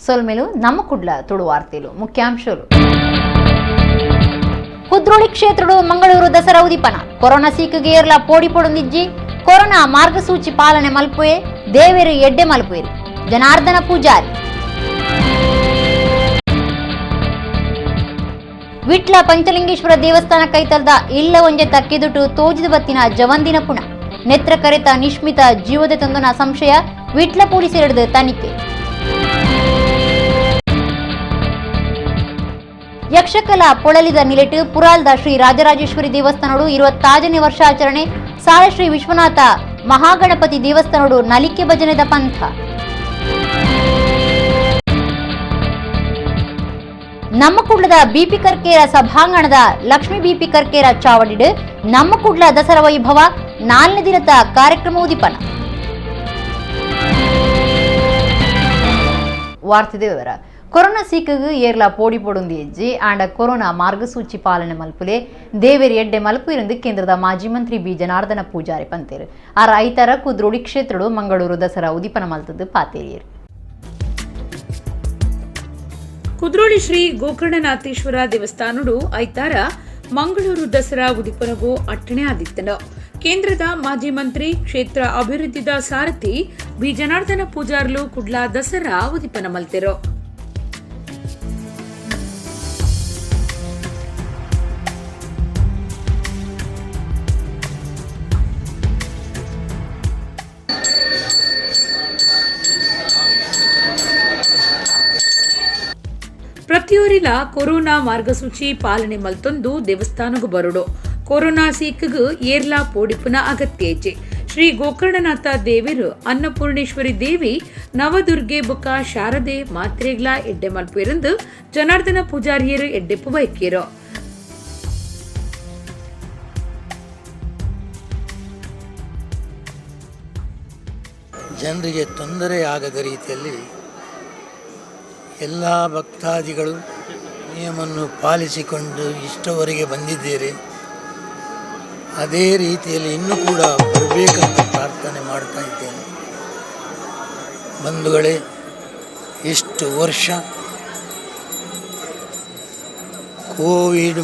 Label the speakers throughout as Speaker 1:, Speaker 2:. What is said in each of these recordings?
Speaker 1: సొల్మెలు నమ్మకుడ్ల తుడు వార్తలు ముఖ్యాంశాలు. ಕುದ್ರೋಳಿ ಕ್ಷೇತ್ರಡು ಮಂಗಳೂರು ದಸರಾ ಉದಿಪನ ಕೊರೋನಾ ಸೀಕಿಗೆ ಏರ್ಲ ಪೋಡಿ ಪೊಡೊಂದಿಜ್ಜಿ ಕೊರೋನಾ ಮಾರ್ಗಸೂಚಿ ಪಾಲನೆ ಮಲ್ಪುವೆ ದೇವೇರು ಎಡ್ಡೆ ಮಲ್ಪುವೆರು ಜನಾರ್ದನ ಪೂಜಾರಿ. ವಿಟ್ಲ ಪಂಚಲಿಂಗೇಶ್ವರ ದೇವಸ್ಥಾನ ಕೈತಲ್ದ ಇಲ್ಲ ಒಂಜೆ ತಕ್ಕಿದುಟು ತೋಜಿದ ಬತ್ತಿನ ಜವಂದಿನ ಪುಣ ನೆತ್ರ ಕರೆತ ನಿಶ್ಮಿತ ಜೀವದ ತಂದನ ಸಂಶಯ ವಿಟ್ಲ ಪೊಲೀಸರಿಡ್ದು ತನಿಖೆ. ಯಕ್ಷಕಲಾ ಪೊಳಲಿದ ನಿಲೆಟ್ ಪುರಾಲ್ದ ಶ್ರೀ ರಾಜರಾಜೇಶ್ವರಿ ದೇವಸ್ಥಾನಡು 26ನೇ ವರ್ಷಾಚರಣೆ ಸಾಲ ಶ್ರೀ ವಿಶ್ವನಾಥ ಮಹಾಗಣಪತಿ ದೇವಸ್ಥಾನಡು ನಲಿಕೆ ಭಜನೆದ ಪಂಥ. ನಮ್ಮಕುಡ್ಲದ ಬಿಪಿ ಕರ್ಕೇರ ಸಭಾಂಗಣದ ಲಕ್ಷ್ಮೀ ಬಿಪಿ ಕರ್ಕೇರ ಚಾವಡಿಡ್ ನಮ್ಮಕುಡ್ಲ ದಸರಾ ವೈಭವ 4ನೇ ದಿನದ ಕಾರ್ಯಕ್ರಮ ಉದಿಪನ. ವಾರ್ತೆದ ವಿವರ. ಕೊರೋನಾ ಸೀಕಿಗೆ ಏರ್ಲ ಪೋಡಿ ಪೊಡೊಂದಿ ಹೆಜ್ಜೆ ಆಂಡ ಕೊರೋನಾ ಮಾರ್ಗಸೂಚಿ ಪಾಲನೆ ಮಲ್ಪುಲೆ ದೇವೇರಿ ಎಡ್ಡೆ ಮಲ್ಪು ಇರಂದು ಕೇಂದ್ರದ ಮಾಜಿ ಮಂತ್ರಿ ಬಿ ಜನಾರ್ದನ ಪೂಜಾರಿ ಪಂತೇರು ಆ ರೈತರ ಕುದ್ರೋಳಿ ಕ್ಷೇತ್ರಡು ಮಂಗಳೂರು ದಸರಾ ಉದಿಪನ ಮಲ್ತದ್ದು ಪಾತೇರಿಯರು.
Speaker 2: ಕುದ್ರೋಳಿ ಶ್ರೀ ಗೋಕರ್ಣನಾಥೇಶ್ವರ ದೇವಸ್ಥಾನಡು ಐತಾರ ಮಂಗಳೂರು ದಸರಾ ಉದಿಪನಗು ಅಟ್ಟಣೆ ಆದಿತ್ತನು. ಕೇಂದ್ರದ ಮಾಜಿ ಮಂತ್ರಿ ಕ್ಷೇತ್ರ ಅಭಿವೃದ್ಧಿದ ಸಾರಥಿ ಬಿ ಜನಾರ್ದನ ಪೂಜಾರ್ಲು ಕುಡ್ಲ ದಸರಾ ಉದಿಪನ ಮಲ್ತೆರು. ಪ್ರತಿಯೊರಿಲ ಕೊರೋನಾ ಮಾರ್ಗಸೂಚಿ ಪಾಲನೆ ಮಲ್ತೊಂದು ದೇವಸ್ಥಾನಗೂ ಬರುಡು ಕೊರೋನಾ ಸೀಕ್ಗ್ ಏರ್ಲಾ ಪೋಡಿಪುನ ಅಗತ್ಯ ಐಜೆ. ಶ್ರೀ ಗೋಕರ್ಣನಾಥ ದೇವಿರು ಅನ್ನಪೂರ್ಣೇಶ್ವರಿ ದೇವಿ ನವದುರ್ಗೆ ಬುಕ ಶಾರದೆ ಮಾತ್ರೆಗ್ಲ ಎಡ್ಡೆ ಮಲ್ಪುವೆರಂದು ಜನಾರ್ದನ ಪೂಜಾರಿಯರು ಎಡ್ಡೆಪ್ಪು ಬೈಕೇರು.
Speaker 3: ಜನರಿಗೆ ತೊಂದರೆಯಾಗದ ರೀತಿಯಲ್ಲಿ ಎಲ್ಲ ಭಕ್ತಾದಿಗಳು ನಿಯಮವನ್ನು ಪಾಲಿಸಿಕೊಂಡು ಇಷ್ಟವರೆಗೆ ಬಂದಿದ್ದೀರಿ. ಅದೇ ರೀತಿಯಲ್ಲಿ ಇನ್ನೂ ಕೂಡ ಬರಬೇಕಂತ ಪ್ರಾರ್ಥನೆ ಮಾಡ್ತಾ ಇದ್ದೇನೆ. ಬಂಧುಗಳೇ, ಇಷ್ಟು ವರ್ಷ ಕೋವಿಡ್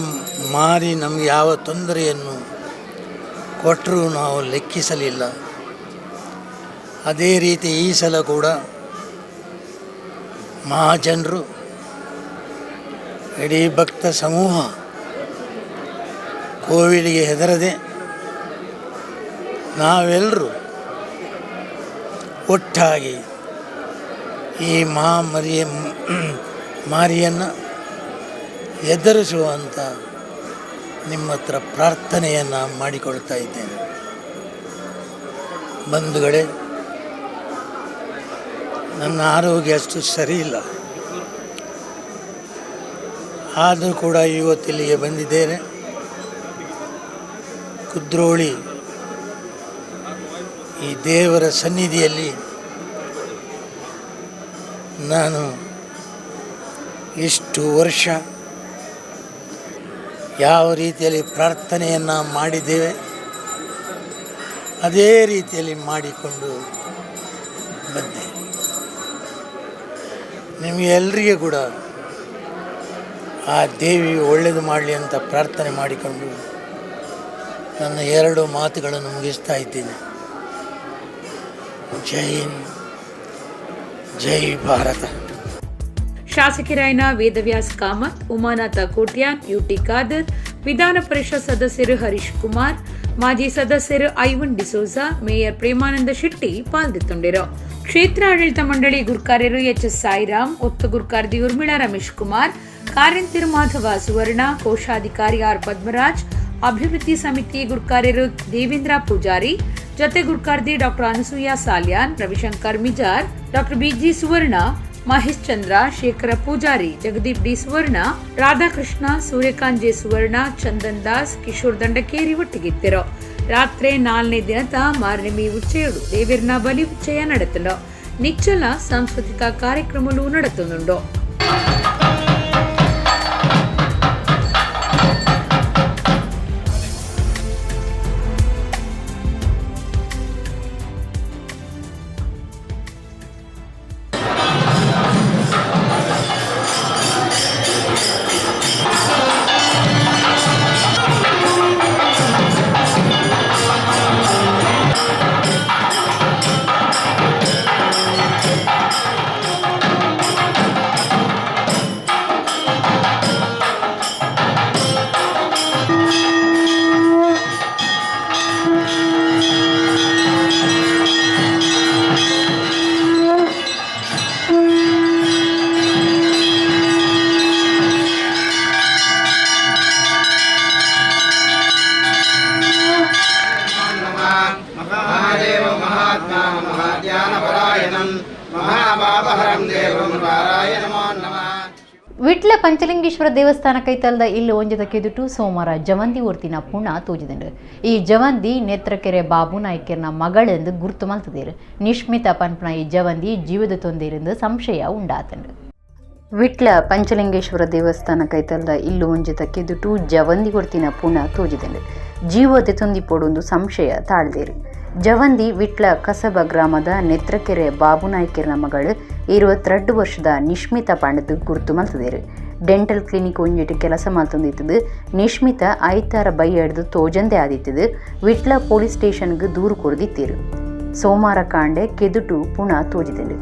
Speaker 3: ಮಾರಿ ನಮಗೆ ಯಾವ ತೊಂದರೆಯನ್ನು ಕೊಟ್ಟರೂ ನಾವು ಲೆಕ್ಕಿಸಲಿಲ್ಲ. ಅದೇ ರೀತಿ ಈ ಸಲ ಕೂಡ ಮಹಾಜನರು, ಇಡೀ ಭಕ್ತ ಸಮೂಹ ಕೋವಿಡ್ಗೆ ಹೆದರದೆ ನಾವೆಲ್ಲರೂ ಒಟ್ಟಾಗಿ ಈ ಮಾರಿಯನ್ನು ಎದುರಿಸುವಂಥ ನಿಮ್ಮ ಹತ್ರ ಪ್ರಾರ್ಥನೆಯನ್ನು ಮಾಡಿಕೊಳ್ತಾ ಇದ್ದೇನೆ. ಬಂಧುಗಳೇ, ನನ್ನ ಆರೋಗ್ಯ ಅಷ್ಟು ಸರಿಯಿಲ್ಲ. ಆದರೂ ಕೂಡ ಇವತ್ತಿಲ್ಲಿಗೆ ಬಂದಿದ್ದೇನೆ. ಕುದ್ರೋಳಿ ಈ ದೇವರ ಸನ್ನಿಧಿಯಲ್ಲಿ ನಾನು ಇಷ್ಟು ವರ್ಷ ಯಾವ ರೀತಿಯಲ್ಲಿ ಪ್ರಾರ್ಥನೆಯನ್ನು ಮಾಡಿದ್ದೇವೆ ಅದೇ ರೀತಿಯಲ್ಲಿ ಮಾಡಿಕೊಂಡು ಬಂದೆ. ನಿಮಗೆಲ್ಲರಿಗೆ ಕೂಡ ಆ ದೇವಿ ಒಳ್ಳೆಯದು ಮಾಡಲಿ ಅಂತ ಪ್ರಾರ್ಥನೆ ಮಾಡಿಕೊಂಡು ನನ್ನ 2 ಮಾತುಗಳನ್ನು ಮುಗಿಸ್ತಾ ಇದ್ದೀನಿ. ಜೈ ಹಿಂದ್, ಜೈ ಭಾರತ.
Speaker 2: ಶಾಸಕರಾಯನ ವೇದವ್ಯಾಸ್ ಕಾಮತ್, ಉಮಾನಾಥ ಕೋಟ್ಯಾನ್, ಯುಟಿ ಖಾದರ್, ವಿಧಾನ ಪರಿಷತ್ ಸದಸ್ಯರು ಹರೀಶ್ ಕುಮಾರ್, ಮಾಜಿ ಸದಸ್ಯರು ಐವನ್ ಡಿಸೋಜಾ, ಮೇಯರ್ ಪ್ರೇಮಾನಂದ ಶೆಟ್ಟಿ ಪಾಲ್ಗೊಂಡಿರು. ಕ್ಷೇತ್ರ ಆಡಳಿತ ಮಂಡಳಿ ಗುರ್ಕಾರ್ಯರು ಎಚ್.ಎಸ್. ಸಾಯಿರಾಮ್, ಒತ್ತು ಗುರ್ಕಾರ್ದಿ ಉರ್ಮಿಳಾ ರಮೇಶ್ ಕುಮಾರ್, ಕಾರ್ಯಂತಿರು ಮಾಧವ ಸುವರ್ಣ, ಕೋಶಾಧಿಕಾರಿ ಆರ್ ಪದ್ಮರಾಜ್, ಅಭಿವೃದ್ಧಿ ಸಮಿತಿ ಗುರ್ಕಾರ್ಯರು ದೇವೇಂದ್ರ ಪೂಜಾರಿ, ಜತೆ ಗುರ್ಕಾರ್ದಿ doctor Anasuya Salian, Ravishankar Mijar, doctor B G Suvarna, Mahesh Chandra, Shekhar Poojary, Jagadeep D Suvarna, Radhakrishna, Suryakant J Suvarna, Chandan Das, Kishore Dandakeri ಒಟ್ಟಿಗಿದ್ದರು. ರಾತ್ರಿ 4ನೇ ದಿನದ ಮಾರ್ನೆಮಿ ಉಚ್ಚೆಯಡು ದೇವಿರ್ನ ಬಲಿ ಉಚ್ಚಯ ನಡೆತಲು ನಿಚ್ಚಲ ಸಾಂಸ್ಕೃತಿಕ ಕಾರ್ಯಕ್ರಮಗಳು ನಡೆತುಂಡು.
Speaker 1: ವಿಟ್ಲ ಪಂಚಲಿಂಗೇಶ್ವರ ದೇವಸ್ಥಾನ ಕೈತಲ್ದ ಇಲ್ಲಿ ಒಂಜದ ಕೆದುಟು ಸೋಮವಾರ ಜವಂದಿ ಊರ್ತಿನ ಪುಣ ತೂಜಿದಂಡು ಈ ಜವಂದಿ ನೇತ್ರಕೆರೆ ಬಾಬು ನಾಯ್ಕರ್ನ ಮಗಳೆಂದು ಗುರ್ತು ಮಲ್ತದೇರು ನಿಶ್ಮಿತ ಪನ್ಪನ ಈ ಜವಂದಿ ಜೀವದ ತೊಂದರೆಯಿಂದ ಸಂಶಯ ಉಂಡಾತಂಡು ವಿಟ್ಲ ಪಂಚಲಿಂಗೇಶ್ವರ ದೇವಸ್ಥಾನ ಕೈತಲ್ದ ಇಲ್ಲು ಒಂಜದ ಕೆದುಟು ಜವಂದಿ ಊರ್ತಿನ ಪುಣ ತೂಜಿದಂಡು ಜೀವದ ತೊಂದಿ ಪೋಡೊಂದು ಸಂಶಯ ತಾಳ್ದೇರು ಜವಂದಿ ವಿಟ್ಲ ಕಸಬ ಗ್ರಾಮದ ನೆತ್ರಕೆರೆ ಬಾಬು ನಾಯ್ಕರ್ನ ಮಗಳು 22 ವರ್ಷದ ನಿಶ್ಮಿತ ಪಂಡದು ಗುರ್ತು ಮಲ್ತದೇರು ಡೆಂಟಲ್ ಕ್ಲಿನಿಕ್ ಒಂಜಿಟ್ಟು ಕೆಲಸ ಮಲ್ತೊಂದಿತ್ತದು ನಿಶ್ಮಿತ ಐತಾರ ಬೈ ಹಿಡ್ದು ತೋಜಂದೆ ಆದಿತ್ತದು ವಿಟ್ಲ ಪೊಲೀಸ್ ಸ್ಟೇಷನ್ಗೆ ದೂರು ಕೊಡ್ದಿತ್ತೇರು ಸೋಮವಾರ ಕಾಂಡೆ ಕೆದುಟು ಪುನಃ ತೋಜಿದಂಡು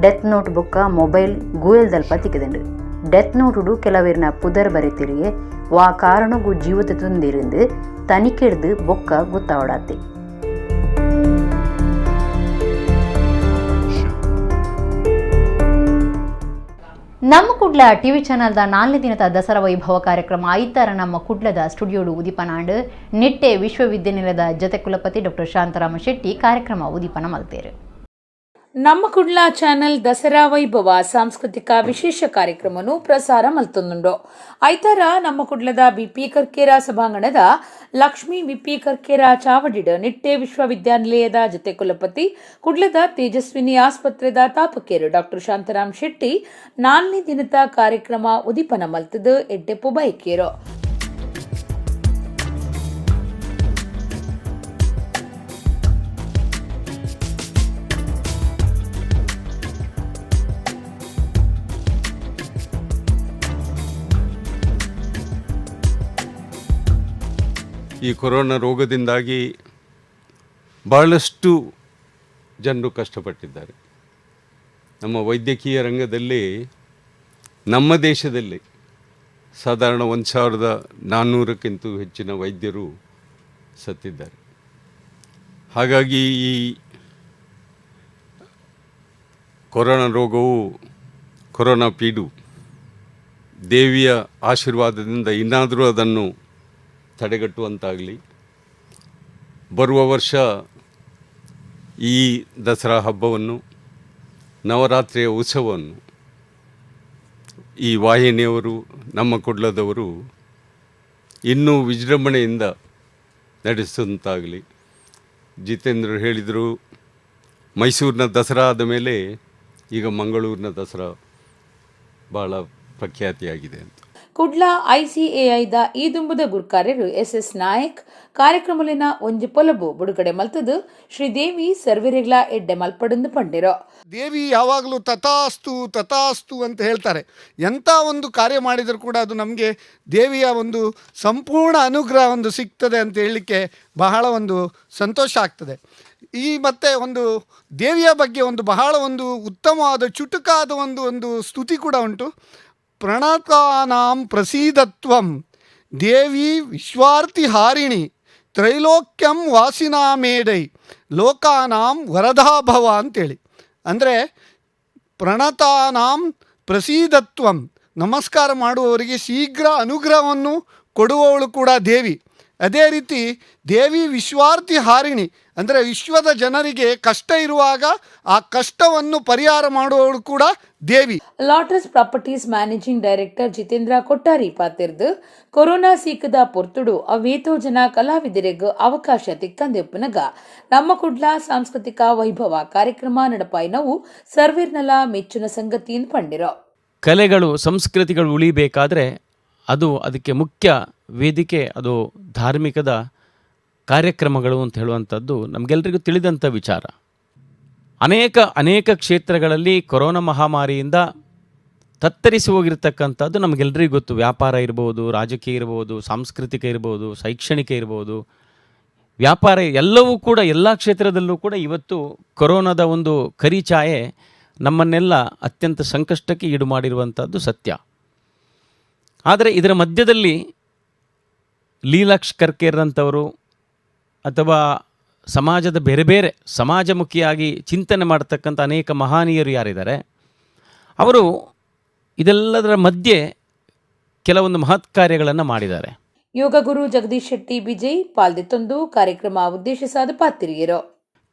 Speaker 1: ಡೆತ್ ನೋಟ್ ಬೊಕ್ಕ ಮೊಬೈಲ್ ಗೂಯಲ್ದಲ್ಪ ತಿಕ್ಕದಂಡು ಡೆತ್ ನೋಟುಡು ಕೆಲವೇರ್ನ ಪುದರ್ ಬರೆತಿರಿಗೆ ವಾ ಕಾರಣಗೂ ಜೀವದ ತುಂದಿருந்து ತನಿಖೆಡ್ದು ಬೊಕ್ಕ ಗೊತ್ತಾವಡಾತೆ ನಮ್ಮ ಕುಡ್ಲ ಟಿವಿ ಚಾನಲ್ದ 4 ದಿನದ ದಸರಾ ವೈಭವ ಕಾರ್ಯಕ್ರಮ ಐತಾರ ನಮ್ಮ ಕುಡ್ಲದ ಸ್ಟುಡಿಯೋಡು ಉದಿಪನಾಂಡು ನಿಟ್ಟೆ ವಿಶ್ವವಿದ್ಯಾನಿಲಯದ ಜತೆ ಕುಲಪತಿ ಡಾಕ್ಟರ್ ಶಾಂತರಾಮ ಶೆಟ್ಟಿ ಕಾರ್ಯಕ್ರಮ ಉದಿಪನ ಮಲ್ತೇರು
Speaker 2: ನಮ್ಮ ಕುಡ್ಲ ಚಾನೆಲ್ ದಸರಾ ವೈಭವ ಸಾಂಸ್ಕೃತಿಕ ವಿಶೇಷ ಕಾರ್ಯಕ್ರಮನು ಪ್ರಸಾರ ಮಲ್ತೊಂದುಂಡು ಐತಾರ ನಮ್ಮ ಕುಡ್ಲದ ಬಿಪಿ ಕರ್ಕೇರ ಸಭಾಂಗಣದ ಲಕ್ಷ್ಮೀ ಬಿಪಿ ಕರ್ಕೇರ ಚಾವಡಿಡ್ ನಿಟ್ಟೆ ವಿಶ್ವವಿದ್ಯಾನಿಲಯದ ಜತೆ ಕುಲಪತಿ ಕುಡ್ಲದ ತೇಜಸ್ವಿನಿ ಆಸ್ಪತ್ರೆದ ತಾಪಕೇರು ಡಾಕ್ಟರ್ ಶಾಂತರಾಮ್ ಶೆಟ್ಟಿ 4ನೇ ದಿನದ ಕಾರ್ಯಕ್ರಮ ಉದಿಪನ ಮಲ್ತದು ಎಡ್ಡೆಪ್ಪು ಬೈಕೇರು
Speaker 4: ಈ ಕೊರೋನಾ ರೋಗದಿಂದಾಗಿ ಬಹಳಷ್ಟು ಜನರು ಕಷ್ಟಪಟ್ಟಿದ್ದಾರೆ. ನಮ್ಮ ವೈದ್ಯಕೀಯ ರಂಗದಲ್ಲಿ ನಮ್ಮ ದೇಶದಲ್ಲಿ ಸಾಧಾರಣ 1400ಕ್ಕಿಂತ ಹೆಚ್ಚಿನ ವೈದ್ಯರು ಸತ್ತಿದ್ದಾರೆ. ಹಾಗಾಗಿ ಈ ಕೊರೋನಾ ರೋಗವು ಕೊರೋನಾ ಪೀಡು ದೇವಿಯ ಆಶೀರ್ವಾದದಿಂದ ಇನ್ನಾದರೂ ಅದನ್ನು ತಡೆಗಟ್ಟುವಂತಾಗಲಿ. ಬರುವ ವರ್ಷ ಈ ದಸರಾ ಹಬ್ಬವನ್ನು ನವರಾತ್ರಿಯ ಉತ್ಸವವನ್ನು ಈ ವಾಹಿನಿಯವರು ನಮ್ಮ ಕುಡ್ಲದವರು ಇನ್ನೂ ವಿಜೃಂಭಣೆಯಿಂದ ನಡೆಸುವಂತಾಗಲಿ. ಜಿತೇಂದ್ರ ಹೇಳಿದರು, ಮೈಸೂರಿನ ದಸರಾ ಆದ ಮೇಲೆ ಈಗ ಮಂಗಳೂರಿನ ದಸರಾ ಭಾಳ ಪ್ರಖ್ಯಾತಿಯಾಗಿದೆ ಅಂತ.
Speaker 2: ಕುಡ್ಲ ಐಸಿಎಐದ ಈ ದುಂಬುದ ಗುರ್ಕಾರ್ಯರು ಎಸ್ ನಾಯಕ್ ಕಾರ್ಯಕ್ರಮಲಿನ ಒಂಜಿ ಪೊಲಬು ಬುಡುಗಡೆ ಮಲ್ತದು ಶ್ರೀದೇವಿ ಸರ್ವೆರೆಗ್ಲ ಎಡ್ಡೆ ಮಲ್ಪಡಂದು ಪಂಡಿರೋ.
Speaker 5: ದೇವಿ ಯಾವಾಗಲೂ ತಥಾಸ್ತು ತಥಾಸ್ತು ಅಂತ ಹೇಳ್ತಾರೆ. ಎಂಥ ಒಂದು ಕಾರ್ಯ ಮಾಡಿದರೂ ಕೂಡ ಅದು ನಮಗೆ ದೇವಿಯ ಒಂದು ಸಂಪೂರ್ಣ ಅನುಗ್ರಹ ಒಂದು ಸಿಗ್ತದೆ ಅಂತ ಹೇಳಲಿಕ್ಕೆ ಬಹಳ ಒಂದು ಸಂತೋಷ ಆಗ್ತದೆ. ಈ ಮತ್ತೆ ಒಂದು ದೇವಿಯ ಬಗ್ಗೆ ಒಂದು ಬಹಳ ಒಂದು ಉತ್ತಮವಾದ ಚುಟುಕಾದ ಒಂದು ಸ್ತುತಿ ಕೂಡ ಉಂಟು. ಪ್ರಣತಾನಾಂ ಪ್ರಸೀದತ್ವಂ ದೇವಿ ವಿಶ್ವಾರ್ತಿ ಹಾರಿಣಿ ತ್ರೈಲೋಕ್ಯಂ ವಾಸಿನಾಮೇಡೈ ಲೋಕಾನಾಂ ವರದಾಭವ ಅಂತೇಳಿ. ಅಂದರೆ ಪ್ರಣತಾನಾಂ ಪ್ರಸೀದತ್ವಂ, ನಮಸ್ಕಾರ ಮಾಡುವವರಿಗೆ ಶೀಘ್ರ ಅನುಗ್ರಹವನ್ನು ಕೊಡುವವಳು ಕೂಡ ದೇವಿ. ಅದೇ ರೀತಿ ದೇವಿ ವಿಶ್ವಾರ್ತಿ ಹಾರಿಣಿ, ಅಂದರೆ ವಿಶ್ವದ ಜನರಿಗೆ ಕಷ್ಟ ಇರುವಾಗ ಆ ಕಷ್ಟವನ್ನು ಪರಿಹಾರ ಮಾಡುವವಳು ಕೂಡ ದೇವಿ.
Speaker 2: ಲಾಟಸ್ ಪ್ರಾಪರ್ಟೀಸ್ ಮ್ಯಾನೇಜಿಂಗ್ ಡೈರೆಕ್ಟರ್ ಜಿತೇಂದ್ರ ಕೊಟ್ಟಾರಿ ಪಾತಿರ್ದು ಕೊರೋನಾ ಸೀಕದ ಪೊರ್ತುಡು ಅವೇತೋ ಜನ ಕಲಾವಿದರಿಗೆ ಅವಕಾಶ ತಿಕ್ಕಂದೆಪ್ಪನಗ ನಮ್ಮ ಕುಡ್ಲ ಸಾಂಸ್ಕೃತಿಕ ವೈಭವ ಕಾರ್ಯಕ್ರಮ ನಡಪಾಯಿನವು ಸರ್ವೇರ್ನಲ ಮೆಚ್ಚುನ ಸಂಗತಿಯಿಂದ ಪಂಡಿರೋ.
Speaker 6: ಕಲೆಗಳು ಸಂಸ್ಕೃತಿಗಳು ಉಳಿಬೇಕಾದ್ರೆ ಅದಕ್ಕೆ ಮುಖ್ಯ ವೇದಿಕೆ ಅದು ಧಾರ್ಮಿಕದ ಕಾರ್ಯಕ್ರಮಗಳು ಅಂತ ಹೇಳುವಂಥದ್ದು ನಮಗೆಲ್ಲರಿಗೂ ತಿಳಿದಂಥ ವಿಚಾರ. ಅನೇಕ ಕ್ಷೇತ್ರಗಳಲ್ಲಿ ಕೊರೋನಾ ಮಹಾಮಾರಿಯಿಂದ ತತ್ತರಿಸಿ ಹೋಗಿರ್ತಕ್ಕಂಥದ್ದು ನಮಗೆಲ್ಲರಿಗೂ ಗೊತ್ತು. ವ್ಯಾಪಾರ ಇರ್ಬೋದು, ರಾಜಕೀಯ ಇರ್ಬೋದು, ಸಾಂಸ್ಕೃತಿಕ ಇರ್ಬೋದು, ಶೈಕ್ಷಣಿಕ ಇರ್ಬೋದು, ವ್ಯಾಪಾರ ಎಲ್ಲವೂ ಕೂಡ ಎಲ್ಲ ಕ್ಷೇತ್ರದಲ್ಲೂ ಕೂಡ ಇವತ್ತು ಕೊರೋನಾದ ಒಂದು ಕರಿಛಾಯೆ ನಮ್ಮನ್ನೆಲ್ಲ ಅತ್ಯಂತ ಸಂಕಷ್ಟಕ್ಕೆ ಈಡು ಮಾಡಿರುವಂಥದ್ದು ಸತ್ಯ. ಆದರೆ ಇದರ ಮಧ್ಯದಲ್ಲಿ ಲೀಲಾಕ್ಷ್ ಕರ್ಕೇರ್ರಂಥವರು ಅಥವಾ ಸಮಾಜದ ಬೇರೆ ಬೇರೆ ಸಮಾಜಮುಖಿಯಾಗಿ ಚಿಂತನೆ ಮಾಡತಕ್ಕಂಥ ಅನೇಕ ಮಹನೀಯರು ಯಾರಿದ್ದಾರೆ, ಅವರು ಇದೆಲ್ಲದರ ಮಧ್ಯೆ ಕೆಲವೊಂದು ಮಹತ್ ಕಾರ್ಯಗಳನ್ನು ಮಾಡಿದ್ದಾರೆ.
Speaker 2: ಯೋಗ ಗುರು ಜಗದೀಶ್ ಶೆಟ್ಟಿ ಬಿಜಯ್ ಪಾಲ್ದಿತ್ತೊಂದು ಕಾರ್ಯಕ್ರಮ ಉದ್ದೇಶಿಸಾದ ಪಾತಿರಿಯರು.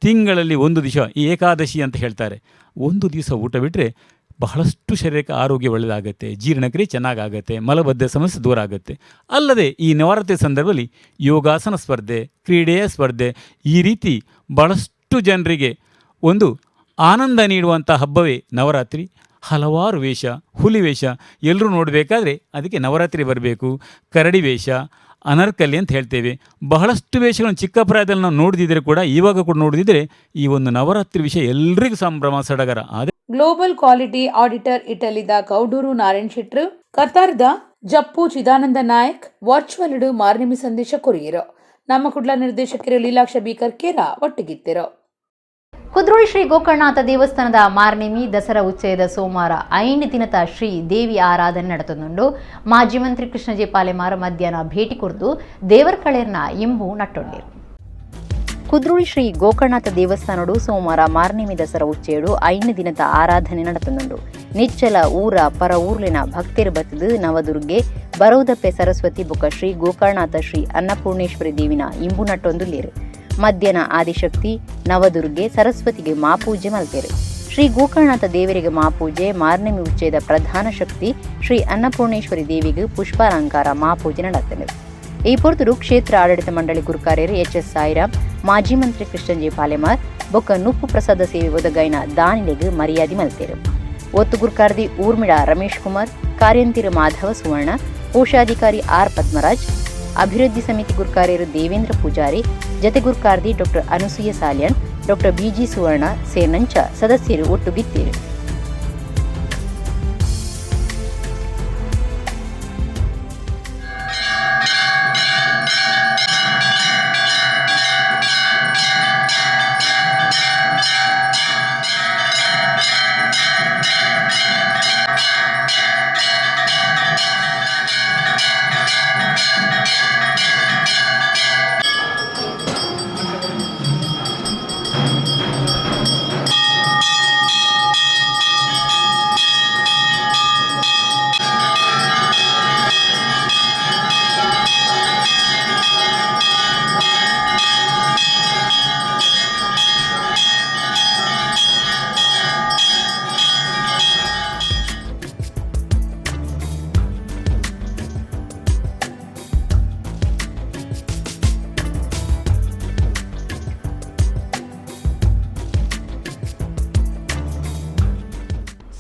Speaker 7: ತಿಂಗಳಲ್ಲಿ ಒಂದು ದಿವಸ ಈ ಏಕಾದಶಿ ಅಂತ ಹೇಳ್ತಾರೆ, ಒಂದು ದಿವಸ ಊಟ ಬಿಟ್ಟರೆ ಬಹಳಷ್ಟು ಶರೀರಕ್ಕೆ ಆರೋಗ್ಯ ಒಳ್ಳೆಯದಾಗುತ್ತೆ, ಜೀರ್ಣಕ್ರಿಯೆ ಚೆನ್ನಾಗಾಗುತ್ತೆ, ಮಲಬದ್ಧ ಸಮಸ್ಯೆ ದೂರ ಆಗುತ್ತೆ. ಅಲ್ಲದೆ ಈ ನವರಾತ್ರಿ ಸಂದರ್ಭದಲ್ಲಿ ಯೋಗಾಸನ ಸ್ಪರ್ಧೆ, ಕ್ರೀಡೆಯ ಸ್ಪರ್ಧೆ, ಈ ರೀತಿ ಬಹಳಷ್ಟು ಜನರಿಗೆ ಒಂದು ಆನಂದ ನೀಡುವಂಥ ಹಬ್ಬವೇ ನವರಾತ್ರಿ. ಹಲವಾರು ವೇಷ, ಹುಲಿ ವೇಷ ಎಲ್ಲರೂ ನೋಡಬೇಕಾದ್ರೆ ಅದಕ್ಕೆ ನವರಾತ್ರಿ ಬರಬೇಕು. ಕರಡಿ ವೇಷ, ಅನರ್ಕಲಿ ಅಂತ ಹೇಳ್ತೇವೆ. ಬಹಳಷ್ಟು ವೇಷಗಳನ್ನು ಚಿಕ್ಕ ಪ್ರಾಯದಲ್ಲಿ ನಾವು ನೋಡಿದಿದ್ರೆ ಕೂಡ ಇವಾಗ ಕೂಡ ನೋಡಿದಿದ್ರೆ ಈ ಒಂದು ನವರಾತ್ರಿ ವಿಷಯ ಎಲ್ರಿಗೂ ಸಂಭ್ರಮ ಸಡಗರ. ಆದರೆ
Speaker 2: ಗ್ಲೋಬಲ್ ಕ್ವಾಲಿಟಿ ಆಡಿಟರ್ ಇಟಲಿದ ಕೌಡೂರು ನಾರಾಯಣ್ ಶೆಟ್ರು ಕತಾರ್ದ ಜಪ್ಪು ಚಿದಾನಂದ ನಾಯಕ್ ವರ್ಚುವಲ್ ಮಾರ್ನಿಮಿ ಸಂದೇಶ ಕೊರಿಯರು ನಮ್ಮ ಕುಡ್ಲ ನಿರ್ದೇಶಕರು ಲೀಲಾಕ್ಷ ಬೀಕರ್ ಕೇರ ಒಟ್ಟಿಗಿತ್ತಿರು.
Speaker 1: ಕುದ್ರೋಳಿ ಶ್ರೀ ಗೋಕರ್ಣನಾಥ ದೇವಸ್ಥಾನದ ಮಾರ್ನಿಮಿ ದಸರಾ ಉತ್ಸವದ ಸೋಮವಾರ 5 ದಿನದ ಶ್ರೀ ದೇವಿ ಆರಾಧನೆ ನಡೆತುಂಡು ಮಾಜಿ ಮಂತ್ರಿ ಕೃಷ್ಣಜಿ ಪಾಲೆಮಾರ ಮಧ್ಯಾಹ್ನ ಭೇಟಿ ಕುರಿತು ದೇವರ ಕಳೆರ್ನ ಇಂಬು ನಟ್ಟೊಂಡಿರು. ಕುದ್ರೋಳಿ ಶ್ರೀ ಗೋಕರ್ಣನಾಥ ದೇವಸ್ಥಾನಡು ಸೋಮವಾರ ಮಾರ್ನಿಮಿ ದಸರಾ ಉಚ್ಚೇಡು 5 ದಿನದ ಆರಾಧನೆ ನಡೆತುಂಡು. ನಿಚ್ಚಲ ಊರ ಪರ ಊರ್ಲಿನ ಭಕ್ತರು ಬತ್ತದು ನವದುರ್ಗೆ ಬರೌದಪ್ಪೆ ಸರಸ್ವತಿ ಬುಕ ಶ್ರೀ ಗೋಕರ್ಣನಾಥ ಶ್ರೀ ಅನ್ನಪೂರ್ಣೇಶ್ವರಿ ದೇವಿನ ಇಂಬು ನಟ್ಟೊಂದುಲ್ಲೇರು. ಮಧ್ಯಾಹ್ನ ಆದಿಶಕ್ತಿ ನವದುರ್ಗೆ ಸರಸ್ವತಿಗೆ ಮಾಪೂಜೆ ಮಲ್ತೇರು. ಶ್ರೀ ಗೋಕರ್ಣನಾಥ ದೇವರಿಗೆ ಮಾಪೂಜೆ, ಮಾರ್ನಿಮಿ ಉಚ್ಚೇದ ಪ್ರಧಾನ ಶಕ್ತಿ ಶ್ರೀ ಅನ್ನಪೂರ್ಣೇಶ್ವರಿ ದೇವಿಗೆ ಪುಷ್ಪಾಲಂಕಾರ ಮಾಪೂಜೆ ನಡೆಯುತ್ತದೆ. ಈ ಪೊರ್ತರು ಕ್ಷೇತ್ರ ಆಡಳಿತ ಮಂಡಳಿ ಗುರುಕಾರ್ಯರು ಎಚ್.ಎಸ್. ಸಾಯಿರಾಮ್, ಮಾಜಿ ಮಂತ್ರಿ ಕೃಷ್ಣಜಿ ಪಾಲೆಮಾರ್ ಬೊಕ್ಕ ನುಪ್ಪು ಪ್ರಸಾದ ಸೇವೆ ಒದಗೈನ ದಾನಿಲೆಗೆ ಮರ್ಯಾದೆ ಮಲ್ತೇರು. ಒತ್ತು ಗುರುಕಾರ್ದಿ ಊರ್ಮಿಳ ರಮೇಶ್ ಕುಮಾರ್, ಕಾರ್ಯಂತಿರು ಮಾಧವ ಸುವರ್ಣ, ಕೋಶಾಧಿಕಾರಿ ಆರ್ ಪದ್ಮರಾಜ್, ಅಭಿವೃದ್ಧಿ ಸಮಿತಿ ಗುರುಕಾರ್ಯರು ದೇವೇಂದ್ರ ಪೂಜಾರಿ, ಜತೆ ಗುರುಕಾರ್ದಿ doctor Anasuya Salian, doctor B G Suvarna ಸೇನಂಚ ಸದಸ್ಯರು ಒಟ್ಟುಗಿದ್ದೀರು.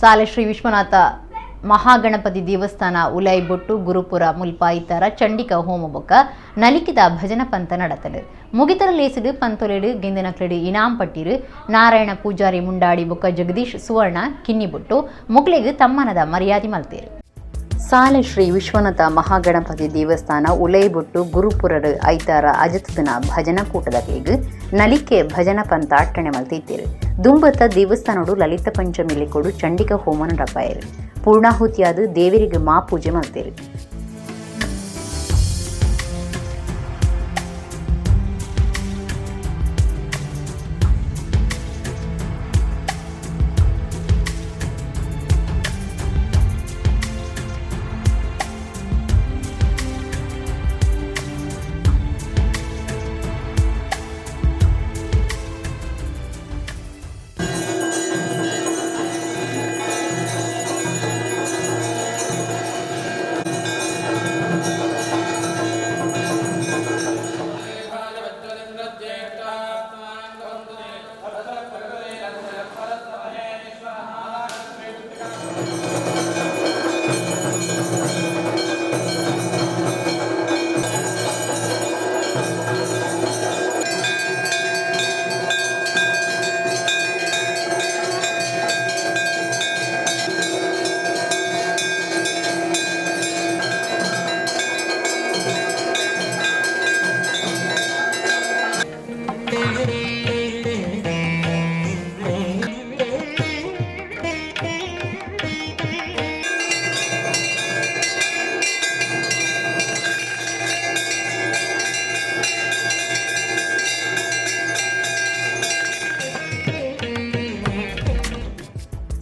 Speaker 1: ಸಾಲೆ ಶ್ರೀ ವಿಶ್ವನಾಥ ಮಹಾಗಣಪತಿ ದೇವಸ್ಥಾನ ಉಲೈಬೊಟ್ಟು ಗುರುಪುರ ಮುಲ್ಪಾಯಿತರ ಚಂಡಿಕಾ ಹೋಮ ಬೊಕ್ಕ ನಲಿಕಿದ ಭಜನ ಪಂಥ ನಡತಲು ಮುಗಿತರ ಲೇಸಿಡು ಪಂತೊಲೆಡು ಗೆಂದಿನಕ್ಲೆಡು ಇನಾಮ್ ಪಟ್ಟಿರು ನಾರಾಯಣ ಪೂಜಾರಿ ಮುಂಡಾಡಿ ಬೊಕ್ಕ ಜಗದೀಶ್ ಸುವರ್ಣ ಕಿನ್ನಿಬೊಟ್ಟು ಮುಕ್ಲೆಗ್ ತಮ್ಮನದ ಮರ್ಯಾದೆ ಮಲ್ತೇರು. ಸಾಲೆ ಶ್ರೀ ವಿಶ್ವನಾಥ ಮಹಾಗಣಪತಿ ದೇವಸ್ಥಾನ ಉಲೈಬೊಟ್ಟು ಗುರುಪುರರು ಐತಾರ ಅಜತುದಿನ ಭಜನಾ ಕೂಟದ ಕೇಗ್ ನಲಿಕೆ ಭಜನ ಪಂಥ ಅಟ್ಟಣೆ ಮಲ್ತಿದ್ದೇರು. ದುಂಬತ್ತ ದೇವಸ್ಥಾನಡು ಲಲಿತ ಪಂಚಮಿಲಿ ಕೊಡು ಚಂಡಿಕಾ ಹೋಮ ನಡಪಾಯರು. ಪೂರ್ಣಾಹುತಿಯಾದ ದೇವರಿಗೆ ಮಾಪೂಜೆ ಮಲ್ತೇರು.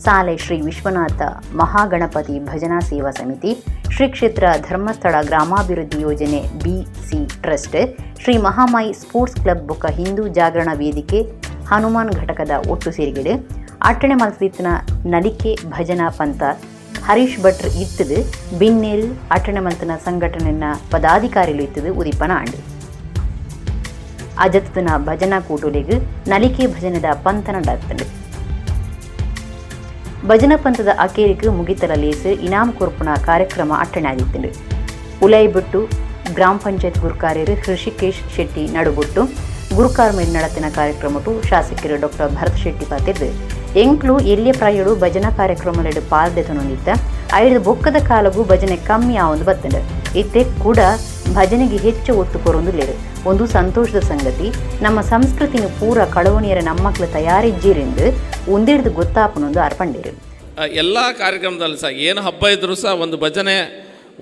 Speaker 1: ಸಾಲೆ ಶ್ರೀ ವಿಶ್ವನಾಥ ಮಹಾಗಣಪತಿ ಭಜನಾ ಸೇವಾ ಸಮಿತಿ, ಶ್ರೀ ಕ್ಷೇತ್ರ ಧರ್ಮಸ್ಥಳ ಗ್ರಾಮಾಭಿವೃದ್ಧಿ ಯೋಜನೆ BC trust, Shri Mahamayi sports club ಬೊಕ್ಕ ಹಿಂದೂ ಜಾಗರಣ ವೇದಿಕೆ ಹನುಮಾನ್ ಘಟಕದ ಒಟ್ಟು ಸೇರಿಗೆಡೆ ಅಟ್ಟಣೆ ಮಲ್ಪದಿತ್ತಿನ ನಲಿಕೆ ಭಜನಾ ಪಂಥ ಹರೀಶ್ ಭಟ್ರ್ ಇತ್ತದು ಬಿನ್ನೇರು ಅಟ್ಟಣೆ ಮಲ್ತನ ಸಂಘಟನೆಯ ಪದಾಧಿಕಾರಿಗಳು ಇತ್ತದು ಉದಿಪನ ಆಂಡು ಅಜತ್ನ ಭಜನಾ ಕೂಟುಲೆಗ್ ನಲಿಕೆ ಭಜನದ ಪಂಥ ನಡಾತಂಡು ಭಜನಾ ಪಂಥದ ಅಕೇರಿಕೆ ಮುಗಿತಲ ಲೇಸು ಇನಾಮ್ ಕೊರ್ಪುನ ಕಾರ್ಯಕ್ರಮ ಅಟ್ಟಣೆ ಆಗಿತ್ತು ಉಲೈಬಿಟ್ಟು ಗ್ರಾಮ ಪಂಚಾಯತ್ ಗುರುಕಾರ್ಯರು ಹೃಷಿಕೇಶ್ ಶೆಟ್ಟಿ ನಡುಬುಟ್ಟು ಗುರುಕಾರ್ ಮೇಲೆ ನಡತಿನ ಕಾರ್ಯಕ್ರಮಟು ಶಾಸಕರು ಡಾಕ್ಟರ್ ಭರತ್ ಶೆಟ್ಟಿ ಪಾತಿದ್ದು ಎಂಕ್ಲು ಎಲ್ಲಿಯ ಪ್ರಾಯಡು ಭಜನಾ ಕಾರ್ಯಕ್ರಮಲೆಡು ಪಾಲ್ದೆತನೊಂದಿತ್ತ ಐದು ಬೊಕ್ಕದ ಕಾಲಗೂ ಭಜನೆ ಕಮ್ಮಿ ಆವೊಂದು ಬತ್ತಂಡು ಇತ್ತೆ ಕೂಡ ಭಜನೆಗೆ ಹೆಚ್ಚು ಒತ್ತು ಕೊರೊಂದುಲ್ಲೇರು ಒಂದು ಸಂತೋಷದ ಸಂಗತಿ ನಮ್ಮ ಸಂಸ್ಕೃತಿನ ಪೂರ ಕಳವಣಿಯರ ನಮ್ಮಕ್ಳು ತಯಾರಿಜ್ಜಿರೆಂದು ಒಂದಿಡ್ದು ಗೊತ್ತಾಪನೊಂದು ಅರ್ಪಂಡೇರು.
Speaker 8: ಎಲ್ಲ ಕಾರ್ಯಕ್ರಮದಲ್ಲಿ ಸಹ ಏನು ಹಬ್ಬ ಇದ್ದರೂ ಸಹ ಒಂದು ಭಜನೆ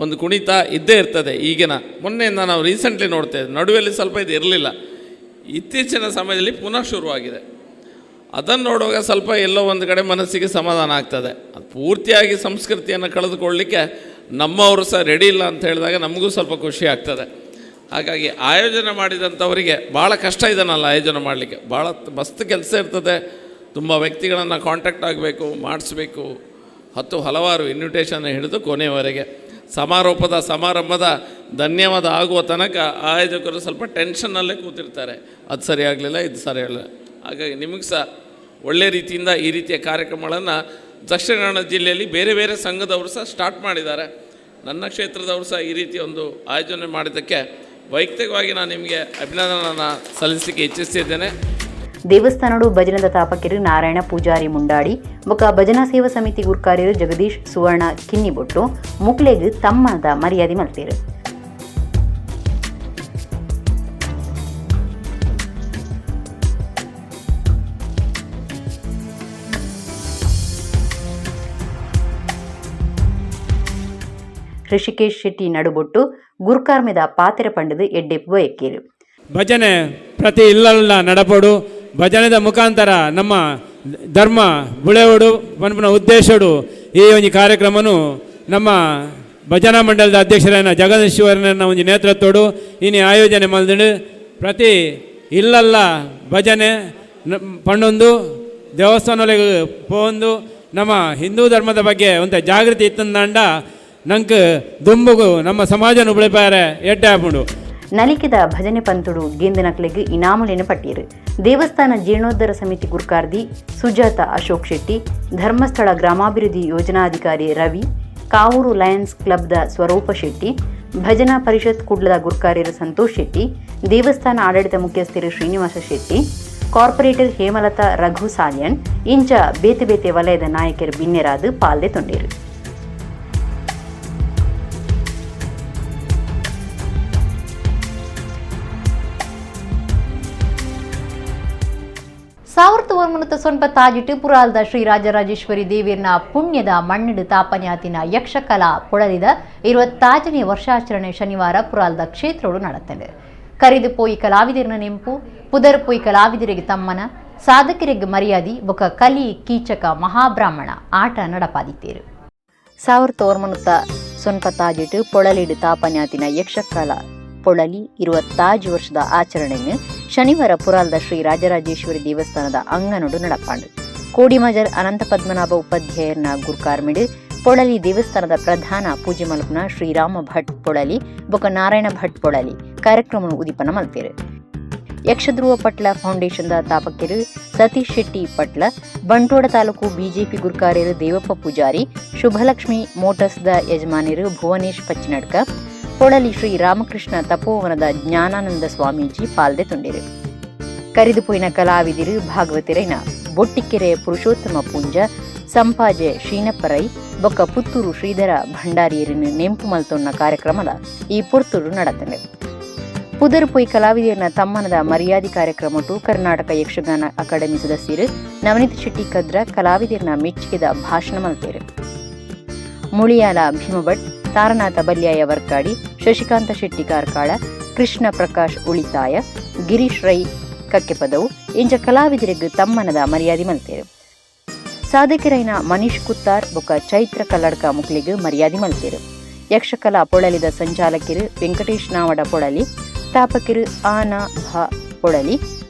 Speaker 8: ಒಂದು ಕುಣಿತ ಇದ್ದೇ ಇರ್ತದೆ. ಈಗಿನ ಮೊನ್ನೆಯಿಂದ ನಾವು ರೀಸೆಂಟ್ಲಿ ನೋಡ್ತೇವೆ, ನಡುವೆಯಲ್ಲಿ ಸ್ವಲ್ಪ ಇದು ಇರಲಿಲ್ಲ, ಇತ್ತೀಚಿನ ಸಮಯದಲ್ಲಿ ಪುನಃ ಶುರುವಾಗಿದೆ. ಅದನ್ನು ನೋಡುವಾಗ ಸ್ವಲ್ಪ ಎಲ್ಲೋ ಒಂದು ಕಡೆ ಮನಸ್ಸಿಗೆ ಸಮಾಧಾನ ಆಗ್ತದೆ. ಅದು ಪೂರ್ತಿಯಾಗಿ ಸಂಸ್ಕೃತಿಯನ್ನು ಕಳೆದುಕೊಳ್ಳಲಿಕ್ಕೆ ನಮ್ಮವರು ಸಹ ರೆಡಿ ಇಲ್ಲ ಅಂತ ಹೇಳಿದಾಗ ನಮಗೂ ಸ್ವಲ್ಪ ಖುಷಿ ಆಗ್ತದೆ. ಹಾಗಾಗಿ ಆಯೋಜನೆ ಮಾಡಿದಂಥವರಿಗೆ ಭಾಳ ಕಷ್ಟ ಇದನ್ನೆಲ್ಲ ಆಯೋಜನೆ ಮಾಡಲಿಕ್ಕೆ, ಭಾಳ ಮಸ್ತ್ ಕೆಲಸ ಇರ್ತದೆ. ತುಂಬ ವ್ಯಕ್ತಿಗಳನ್ನು ಕಾಂಟ್ಯಾಕ್ಟ್ ಆಗಬೇಕು, ಮಾಡಿಸ್ಬೇಕು, ಹಲವಾರು ಇನ್ವಿಟೇಷನ್ ಹಿಡಿದು ಕೊನೆಯವರೆಗೆ ಸಮಾರಂಭದ ಧನ್ಯವಾದ ಆಗುವ ತನಕ ಆಯೋಜಕರು ಸ್ವಲ್ಪ ಟೆನ್ಷನ್ನಲ್ಲೇ ಕೂತಿರ್ತಾರೆ. ಅದು ಸರಿಯಾಗಲಿಲ್ಲ, ಇದು ಸರಿಯಾಗಲಿಲ್ಲ. ಹಾಗಾಗಿ ನಿಮಗೆ ಸಹ ಒಳ್ಳೆಯ ರೀತಿಯಿಂದ ಈ ರೀತಿಯ ಕಾರ್ಯಕ್ರಮಗಳನ್ನು ದಕ್ಷಿಣ ಕನ್ನಡ ಜಿಲ್ಲೆಯಲ್ಲಿ ಬೇರೆ ಬೇರೆ ಸಂಘದವರು ಸಹ ಸ್ಟಾರ್ಟ್ ಮಾಡಿದ್ದಾರೆ. ನನ್ನ ಕ್ಷೇತ್ರದವರು ಸಹ ಈ ರೀತಿ ಒಂದು ಆಯೋಜನೆ ಮಾಡಿದ್ದಕ್ಕೆ ವೈಯಕ್ತಿಕವಾಗಿ ನಾನು ನಿಮಗೆ ಅಭಿನಂದನೆಯನ್ನು ಸಲ್ಲಿಸಲಿಕ್ಕೆ ಇಚ್ಛಿಸ್ತಿದ್ದೇನೆ.
Speaker 1: ದೇವಸ್ಥಾನಡು ಭಜನದ ತಾಪಕಿರು ನಾರಾಯಣ ಪೂಜಾರಿ ಮುಂಡಾಡಿ ಬೊಕ ಭಜನಾ ಸೇವಾ ಸಮಿತಿ ಗುರ್ಕಾರ್ಯರು ಜಗದೀಶ್ ಸುವರ್ಣ ಕಿನ್ನಿಬೊಟ್ಟು ಮುಕ್ಲೆಗ್ ತಮ್ಮದ ಮರ್ಯಾದೆ ಮಲ್ತೇರು. ಋಷಿಕೇಶ್ ಶೆಟ್ಟಿ ನಡುಬೊಟ್ಟು ಗುರ್ಕಾರ್ಮೆದ ಪಾತೆರ ಪಂಡದು ಎಡ್ಡೆಪ್ಪು ಎಕ್ಕೇರು.
Speaker 9: ಭಜನೆ ಪ್ರತಿ ಇಲ್ಲಲ್ಲ ನಡಪಡು ಭಜನೆದ ಮುಖಾಂತರ ನಮ್ಮ ಧರ್ಮ ಬುಳೆವಡು ಪನ್ಪುನ ಉದ್ದೇಶಡು ಈ ಒಂದು ಕಾರ್ಯಕ್ರಮನು ನಮ್ಮ ಭಜನಾ ಮಂಡಲದ ಅಧ್ಯಕ್ಷರಾದ ಜಗದೀಶ್ವರನ ಒಂದು ನೇತೃತ್ವಡು ಇನ್ನು ಆಯೋಜನೆ ಮಾಡಿದ್ರು. ಪ್ರತಿ ಇಲ್ಲಲ್ಲ ಭಜನೆ ಪಣ್ಣೊಂದು ದೇವಸ್ಥಾನಗಳಿಗೆ ಪೋಂದು ನಮ್ಮ ಹಿಂದೂ ಧರ್ಮದ ಬಗ್ಗೆ ಒಂದು ಜಾಗೃತಿ ಇತ್ತಂದಂಡ ನಂಗೆ ದುಂಬುಗು ನಮ್ಮ ಸಮಾಜನ ಉಳಿಪಾರೆ ಎಡ್ಡೆ ಹಾಕೊಂಡು
Speaker 1: ನಲಿಕೆದ ಭಜನೆ ಪಂತುಡು ಗೆಂದಿನಕ್ಲೆಗ್ ಇನಾಮುಲೇನು ಪಟ್ಟೀರು. ದೇವಸ್ಥಾನ ಜೀರ್ಣೋದ್ಧಾರ ಸಮಿತಿ ಗುರ್ಕಾರ್ದಿ ಸುಜಾತ ಅಶೋಕ್ ಶೆಟ್ಟಿ, ಧರ್ಮಸ್ಥಳ ಗ್ರಾಮಾಭಿವೃದ್ಧಿ ಯೋಜನಾಧಿಕಾರಿ ರವಿ, ಕಾವೂರು ಲಯನ್ಸ್ ಕ್ಲಬ್ದ ಸ್ವರೂಪ ಶೆಟ್ಟಿ, ಭಜನಾ ಪರಿಷತ್ ಕುಡ್ಲದ ಗುರ್ಕಾರ್ಯರು ಸಂತೋಷ್ ಶೆಟ್ಟಿ, ದೇವಸ್ಥಾನ ಆಡಳಿತ ಮುಖ್ಯಸ್ಥರು ಶ್ರೀನಿವಾಸ ಶೆಟ್ಟಿ, ಕಾರ್ಪೊರೇಟರ್ ಹೇಮಲತಾ ರಘು ಸಾಲ್ಯನ್ ಇಂಚ ಬೇತೆ ಬೇತೆ ವಲಯದ ನಾಯಕರು ಬಿನ್ನೆರಾದು ಪಾಲ್ದೆ ತೊಂಡೇರು. ಸಾವಿರದ ಒಂಬೈನೂರ ತೊಂಬತ್ತಾಜಿಟ್ಟು ಪುರಾಲ್ದ ಶ್ರೀ ರಾಜರಾಜೇಶ್ವರಿ ದೇವಿಯರ್ನ ಪುಣ್ಯದ ಮಣ್ಣಿಡು ತಾಪನ್ಯಾತಿನ ಯಕ್ಷಕಲಾ ಪೊಳಲಿದ 20ನೇ ವರ್ಷಾಚರಣೆ ಶನಿವಾರ ಪುರಾಲ್ದ ಕ್ಷೇತ್ರಗಳು ನಡೆತ್ತದೆ. ಕರಿದು ಪೋಯಿ ಕಲಾವಿದರನ ನೆಂಪು, ಪುದರ್ ಪೋಯಿ ಕಲಾವಿದರಿಗೆ ತಮ್ಮನ, ಸಾಧಕರಿಗೆ ಮರ್ಯಾದಿ ಬೊಕ ಕಲಿ ಕೀಚಕ ಮಹಾಬ್ರಾಹ್ಮಣ ಆಟ ನಡಪಾದಿತ್ತೇರು. 1998 ಪೊಳಲಿಡು ತಾಪನ್ಯಾತಿನ ಯಕ್ಷಕಲಾ ಪೊಳಲಿ 20 ವರ್ಷದ ಆಚರಣೆಯನ್ನು ಶನಿವಾರ ಪುರಾಲ್ದ ಶ್ರೀ ರಾಜರಾಜೇಶ್ವರಿ ದೇವಸ್ಥಾನದ ಅಂಗನೊಡು ನಡಪಾಂಡು. ಕೋಡಿಮಜರ್ ಅನಂತ ಪದ್ಮನಾಭ ಉಪಾಧ್ಯಾಯರ್ನ ಗುರ್ಕಾರ್ಮಿಡು ಪೊಳಲಿ ದೇವಸ್ಥಾನದ ಪ್ರಧಾನ ಪೂಜೆ ಮಲ್ಪನ ಶ್ರೀರಾಮ ಭಟ್ ಪೊಳಲಿ ಬೊಕ ನಾರಾಯಣ ಭಟ್ ಪೊಳಲಿ ಕಾರ್ಯಕ್ರಮ ಉದಿಪನ ಮಲ್ತೇರು. ಯಕ್ಷಧ್ರುವ ಪಟ್ಲ ಫೌಂಡೇಶನ್ದ ತಾಪಕಿರು ಸತೀಶ್ ಶೆಟ್ಟಿ ಪಟ್ಲ, ಬಂಟ್ವಾಡ ತಾಲೂಕು ಬಿಜೆಪಿ ಗುರ್ಕಾರ್ಯರು ದೇವಪ್ಪ ಪೂಜಾರಿ, ಶುಭಲಕ್ಷ್ಮಿ ಮೋಟರ್ಸ್ದ ಯಜಮಾನಿರು ಭುವನೇಶ್ ಪಚ್ಚಿನಡ್ಕ, ಪೊಳಲಿ ಶ್ರೀ ರಾಮಕೃಷ್ಣ ತಪೋವನದ ಜ್ಞಾನಾನಂದ ಸ್ವಾಮೀಜಿ ಪಾಲ್ದೆ ತೊಂಡಿರು. ಕರಿದುಪೋಯಿನ ಕಲಾವಿದಿರು ಭಾಗವತಿರೈನ ಬೊಟ್ಟಿಕೆರೆಯ ಪುರುಷೋತ್ತಮ ಪೂಂಜ, ಸಂಪಾಜೆ ಶ್ರೀನಪ್ಪರೈ ಬೊಕ್ಕ ಪುತ್ತೂರು ಶ್ರೀಧರ ಭಂಡಾರಿಯರನ್ನು ನೆಂಪು ಮಲ್ತೊನ್ನ ಕಾರ್ಯಕ್ರಮದ ಈ ಪುರ್ತೂರು ನಡತಂಡೆ. ಪುದರ್ ಪೊಯ್ ಕಲಾವಿದರನ ತಮ್ಮನದ ಮರ್ಯಾದಿ ಕಾರ್ಯಕ್ರಮಟು ಕರ್ನಾಟಕ ಯಕ್ಷಗಾನ ಅಕಾಡೆಮಿ ಸದಸ್ಯರು ನವನೀತ್ ಶೆಟ್ಟಿ ಕದ್ರ ಕಲಾವಿದರನ ಮೆಚ್ಚುಗೆದ ಭಾಷಣ ಮಲ್ತೇರು. ಮುಳಿಯಾಲ ಭೀಮಭಟ್, ತಾರನಾಥ ಬಲ್ಯಾಯ ವರ್ಕಾಡಿ, ಶಶಿಕಾಂತ ಶೆಟ್ಟಿ ಕಾರ್ಕಾಳ, ಕೃಷ್ಣ ಪ್ರಕಾಶ್ ಉಳಿತಾಯ, ಗಿರೀಶ್ ರೈ ಕಕ್ಕೆಪದವು ಇಂಚ ಕಲಾವಿದರಿಗೆ ತಮ್ಮನದ ಮರ್ಯಾದೆ ಮಲ್ತೇರು. ಸಾಧಕರೈನ ಮನೀಶ್ ಕುತ್ತಾರ್ ಬೊಕ ಚೈತ್ರ ಕಲ್ಲಡ್ಕ ಮುಕ್ಲಿಗೆ ಮರ್ಯಾದೆ ಮಲ್ತೇರು. ಯಕ್ಷಕಲಾ ಪೊಳಲಿದ ಸಂಚಾಲಕರು ವೆಂಕಟೇಶ್ ನಾವಡ ಪೊಳಲಿ, ತಾಪಕಿರು ಆನಾ ಭಾ ಪೊಳಲಿ,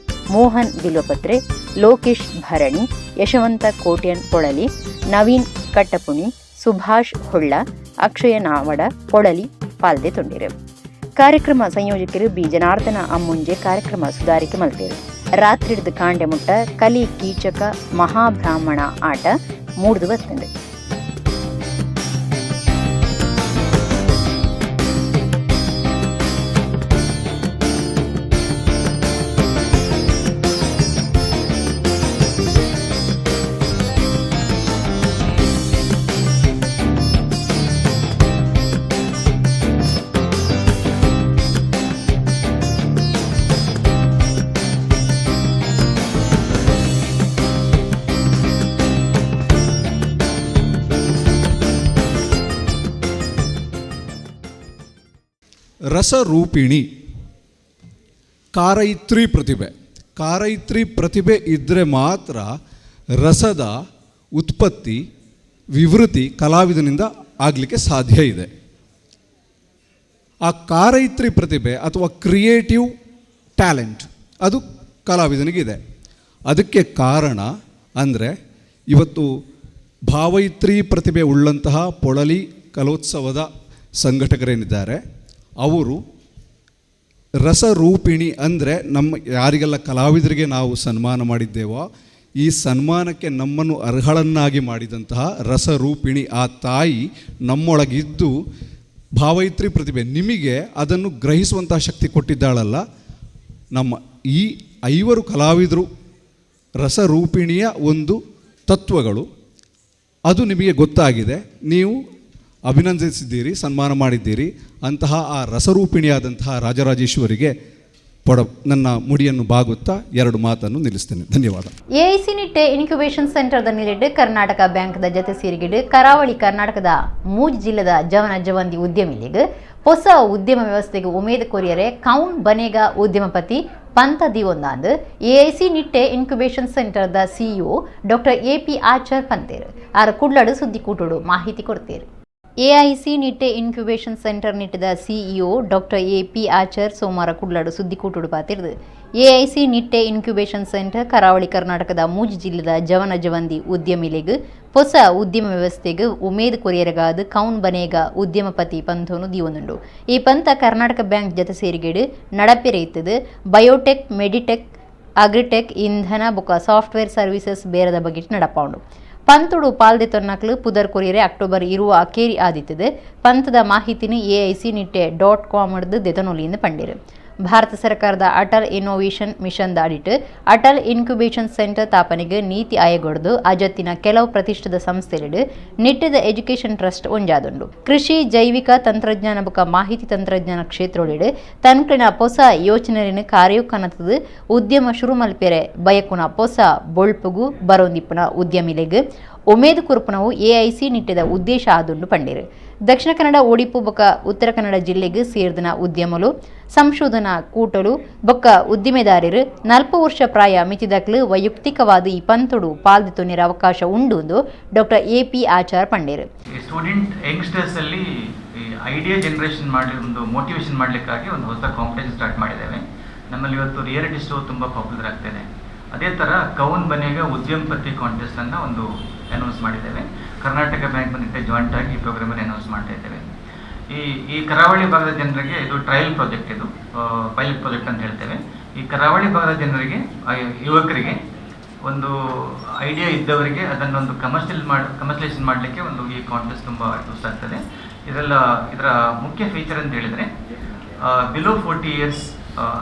Speaker 1: ಮೋಹನ್ ಬಿಲ್ವಪತ್ರೆ,
Speaker 10: ಲೋಕೇಶ್ ಭರಣಿ, ಯಶವಂತ ಕೋಟ್ಯನ್ ಪೊಳಲಿ, ನವೀನ್ ಕಟ್ಟಪುಣಿ, ಸುಭಾಷ್ ಹೊಳ್ಳ, ಅಕ್ಷಯ ನಾವಡ ಪೊಳಲಿ ಪಾಲ್ದೆ ತೊಂಡಿರು. ಕಾರ್ಯಕ್ರಮ ಸಂಯೋಜಕರು ಬಿ ಜನಾರ್ದನ ಅಮ್ಮುಂಜೆ ಕಾರ್ಯಕ್ರಮ ಸುಧಾರಿಕೆ ಮಲ್ತೇರು. ರಾತ್ರಿ ಹಿಡಿದು ಕಾಂಡೆ ಮುಟ್ಟ ಕಲಿ ಕೀಚಕ ಮಹಾಬ್ರಾಹ್ಮಣ ಆಟ ಮೂಡ್ದು ಬರ್ತಂಡೆ.
Speaker 11: ರಸರೂಪಿಣಿ ಕಾರೈತ್ರಿ ಪ್ರತಿಭೆ. ಕಾರೈತ್ರಿ ಪ್ರತಿಭೆ ಇದ್ದರೆ ಮಾತ್ರ ರಸದ ಉತ್ಪತ್ತಿ ವಿವೃತಿ ಕಲಾವಿದನಿಂದ ಆಗಲಿಕ್ಕೆ ಸಾಧ್ಯ ಇದೆ. ಆ ಕಾರೈತ್ರಿ ಪ್ರತಿಭೆ ಅಥವಾ ಕ್ರಿಯೇಟಿವ್ ಟ್ಯಾಲೆಂಟ್ ಅದು ಕಲಾವಿದನಿಗಿದೆ. ಅದಕ್ಕೆ ಕಾರಣ ಅಂದರೆ ಇವತ್ತು ಭಾವೈತ್ರಿ ಪ್ರತಿಭೆ ಉಳ್ಳಂತಹ ಪೊಳಲಿ ಕಲೋತ್ಸವದ ಸಂಘಟಕರೇನಿದ್ದಾರೆ ಅವರು ರಸರೂಪಿಣಿ ಅಂದರೆ ನಮ್ಮ ಯಾರಿಗೆಲ್ಲ ಕಲಾವಿದರಿಗೆ ನಾವು ಸನ್ಮಾನ ಮಾಡಿದ್ದೇವೋ ಈ ಸನ್ಮಾನಕ್ಕೆ ನಮ್ಮನ್ನು ಅರ್ಹಳನ್ನಾಗಿ ಮಾಡಿದಂತಹ ರಸರೂಪಿಣಿ ಆ ತಾಯಿ ನಮ್ಮೊಳಗಿದ್ದು ಭಾವೈತ್ರಿ ಪ್ರತಿಭೆ ನಿಮಗೆ ಅದನ್ನು ಗ್ರಹಿಸುವಂತಹ ಶಕ್ತಿ ಕೊಟ್ಟಿದ್ದಾಳಲ್ಲ. ನಮ್ಮ ಈ 5 ಕಲಾವಿದರು ರಸರೂಪಿಣಿಯ ಒಂದು ತತ್ವಗಳು ಅದು ನಿಮಗೆ ಗೊತ್ತಾಗಿದೆ, ನೀವು ಅಭಿನಂದಿಸಿದ್ದೀರಿ, ಸನ್ಮಾನ ಮಾಡಿದ್ದೀರಿ. ಅಂತಹ ಆ ರಸರೂಪಿಣಿಯಾದಂತಹ ರಾಜರಾಜೇಶ್ವರಿಗೆ ನನ್ನ ಮುಡಿಯನ್ನು ಬಾಗುತ್ತಾ 2 ಮಾತನ್ನು ನಿಲ್ಲಿಸ್ತೇನೆ. ಧನ್ಯವಾದ.
Speaker 1: ಎಐಸಿ ನಿಟ್ಟೆ ಇನ್ಕ್ಯುಬೇಷನ್ ಸೆಂಟರ್ದ ನಿಲೆಡ್ ಕರ್ನಾಟಕ ಬ್ಯಾಂಕ್ದ ಜತೆ ಸೇರಿಗಿಡ್ ಕರಾವಳಿ ಕರ್ನಾಟಕದ ಮೂಜ್ ಜಿಲ್ಲೆದ ಜವನ ಜವಂದಿ ಉದ್ಯಮಿಲಿಗ್ ಹೊಸ ಉದ್ಯಮ ವ್ಯವಸ್ಥೆಗೆ ಉಮೇದು ಕೊರಿಯರೆ ಕೌನ್ ಬನೇಗ ಉದ್ಯಮಪತಿ ಪಂತ ದಿವೊಂದಾಂದ್ ಎಐಸಿ ನಿಟ್ಟೆ ಇನ್ಕ್ಯುಬೇಷನ್ ಸೆಂಟರ್ದ ಸಿಇಒ ಡಾಕ್ಟರ್ ಎಪಿ ಆಚಾರ್ ಪಂತೇರು ಆರ ಕುಡ್ಲಡು ಸುದ್ದಿ ಕೂಟುಡು ಮಾಹಿತಿ ಕೊಡ್ತೇರು. ಎಐಸಿ ನಿಟ್ಟೆ ಇನ್ಕ್ಯುಬೇಷನ್ ಸೆಂಟರ್ ನಿಟ್ಟದ ಸಿಇಒ ಡಾಕ್ಟರ್ ಎಪಿ ಆಚಾರ್ ಸೋಮವಾರ ಕುಡ್ಲಾಡು ಸುದ್ದಿ ಕೂಟುಡು ಪಾತಿರ್ದು ಎಐಸಿ ನಿಟ್ಟೆ ಇನ್ಕ್ಯುಬೇಷನ್ ಸೆಂಟರ್ ಕರಾವಳಿ ಕರ್ನಾಟಕದ ಮೂಜ್ ಜಿಲ್ಲೆದ ಜವನ ಜವಂದಿ ಉದ್ಯಮಿಲೆಗ್ ಹೊಸ ಉದ್ಯಮ ವ್ಯವಸ್ಥೆಗೆ ಉಮೇದು ಕೊರಿಯರಗಾದ ಕೌನ್ ಬನೇಗ ಉದ್ಯಮಪತಿ ಪಂಥೋನು ದಿವೊಂದುಂಡು. ಈ ಪಂಥ ಕರ್ನಾಟಕ ಬ್ಯಾಂಕ್ ಜತೆ ಸೇರಿಗೆಡು ನಡಪೆರೆಯುತ್ತದೆ ಬಯೋಟೆಕ್, ಮೆಡಿಟೆಕ್, ಅಗ್ರಿಟೆಕ್, ಇಂಧನ ಬೊಕ ಸಾಫ್ಟ್ವೇರ್ ಸರ್ವಿಸಸ್ ಬೇರದ ಬಗ್ಗೆ ನಡಪಾಂಡು. ಪಂತುಡು ಪಾಲ್ದೆ ತೊನ್ನಕ್ಲು ಪುದರ್ ಕೊರಿಯರೆ ಅಕ್ಟೋಬರ್ ಇರುವ ಅಕೇರಿ ಆದಿತ್ತದು. ಪಂಥದ ಮಾಹಿತಿನ ಎಐಸಿ ನಿಟ್ಟೆ .com ದೆತನೊಲಿಯಿಂದ ಪಂಡಿರು. ಭಾರತ ಸರ್ಕಾರದ ಅಟಲ್ ಇನ್ನೋವೇಷನ್ ಮಿಷನ್ ಅಡಿಟ್ ಅಟಲ್ ಇನ್ಕ್ಯುಬೇಷನ್ ಸೆಂಟರ್ ತಾಪನೆಗೆ ನೀತಿ ಆಯೋಗದ್ದು ಅಜತ್ತಿನ ಕೆಲವು ಪ್ರತಿಷ್ಠಿತ ಸಂಸ್ಥೆಲಿಡು ನಿಟ್ಟದ ಎಜುಕೇಷನ್ ಟ್ರಸ್ಟ್ ಒಂಜಾದುಂಡು. ಕೃಷಿ, ಜೈವಿಕ ತಂತ್ರಜ್ಞಾನ ಬೊಕ ಮಾಹಿತಿ ತಂತ್ರಜ್ಞಾನ ಕ್ಷೇತ್ರೊಳಿಡು ತನ್ಕಲಿನ ಹೊಸ ಯೋಚನೆಯನ್ನು ಕಾರ್ಯೋಕನತದ ಉದ್ಯಮ ಶುರು ಮಲ್ಪೆರೆ ಬಯಕುನ ಹೊಸ ಬೊಳ್ಪುಗು ಬರೋಂದಿಪ್ಪುನ ಉದ್ಯಮಿಲೆಗ್ ಒಮೇದು ಕುರುಪುನವು ಎಐಸಿ ನಿಟ್ಟದ ಉದ್ದೇಶ ಆದುಂಡು ಪಂಡಿರು. ದಕ್ಷಿಣ ಕನ್ನಡ, ಉಡುಪಿ ಬೊಕ ಉತ್ತರ ಕನ್ನಡ ಜಿಲ್ಲೆಗೆ ಸೇರಿದ ಉದ್ಯಮಲು ಸಂಶೋಧನಾ ಕೂಟಲು ಬೊಕ್ಕ ಉದ್ದಿಮೆದಾರರು 40 ವರ್ಷ ಪ್ರಾಯ ಮಿತಿದಕ್ಲು ವೈಯಕ್ತಿಕವಾದ ಈ ಪಂತುಡು ಪಾಲ್ದೆ ತೊನ್ನಿರ ಅವಕಾಶ ಉಂಡು ಎಂದು ಡಾಕ್ಟರ್ ಎಪಿ ಆಚಾರ್ ಪಂಡೇರು.
Speaker 12: ಸ್ಟೂಡೆಂಟ್ ಯಂಗ್ಸ್ಟರ್ಸ್ ಅಲ್ಲಿ ಐಡಿಯಾ ಜನರೇಷನ್ ಮಾಡಿ ಒಂದು ಮೋಟಿವೇಶನ್ ಮಾಡಲಿಕ್ಕಾಗಿ ಒಂದು ಹೊಸ ಕಾಂಪಿಟೇಷನ್ ಸ್ಟಾರ್ಟ್ ಮಾಡಿದ್ದೇವೆ. ನಮ್ಮಲ್ಲಿ ಇವತ್ತು ರಿಯಾಲಿಟಿ ಶೋ ತುಂಬ ಪಾಪ್ಯುಲರ್ ಆಗ್ತಿದೆ. ಅದೇ ಥರ ಕೌನ್ ಬನೇಗ ಉದ್ಯಮಪತಿ ಕಾಂಟೆಸ್ಟ್ ಅನ್ನು ಒಂದು ಅನೌನ್ಸ್ ಮಾಡಿದ್ದೇವೆ. ಕರ್ನಾಟಕ ಬ್ಯಾಂಕ್ ಬಂದಿದ್ದೆ ಜಾಯಿಂಟ್ ಆಗಿ ಈ ಪ್ರೋಗ್ರಾಮನ್ನು ಅನೌನ್ಸ್ ಮಾಡ್ತಾ ಇದ್ದೇವೆ. ಈ ಕರಾವಳಿ ಭಾಗದ ಜನರಿಗೆ ಇದು ಟ್ರಯಲ್ ಪ್ರಾಜೆಕ್ಟ್, ಇದು ಪೈಲಟ್ ಪ್ರಾಜೆಕ್ಟ್ ಅಂತ ಹೇಳ್ತೇವೆ. ಈ ಕರಾವಳಿ ಭಾಗದ ಜನರಿಗೆ, ಯುವಕರಿಗೆ ಒಂದು ಐಡಿಯಾ ಇದ್ದವರಿಗೆ ಅದನ್ನೊಂದು ಕಮರ್ಷಿಯಲೈಸೇಷನ್ ಮಾಡಲಿಕ್ಕೆ ಒಂದು ಈ ಕಾಂಟೆಸ್ಟ್ ತುಂಬ ಯೂಸ್ ಆಗ್ತದೆ. ಇದರ ಮುಖ್ಯ ಫೀಚರ್ ಅಂತ ಹೇಳಿದರೆ ಬಿಲೋ 40 ಇಯರ್ಸ್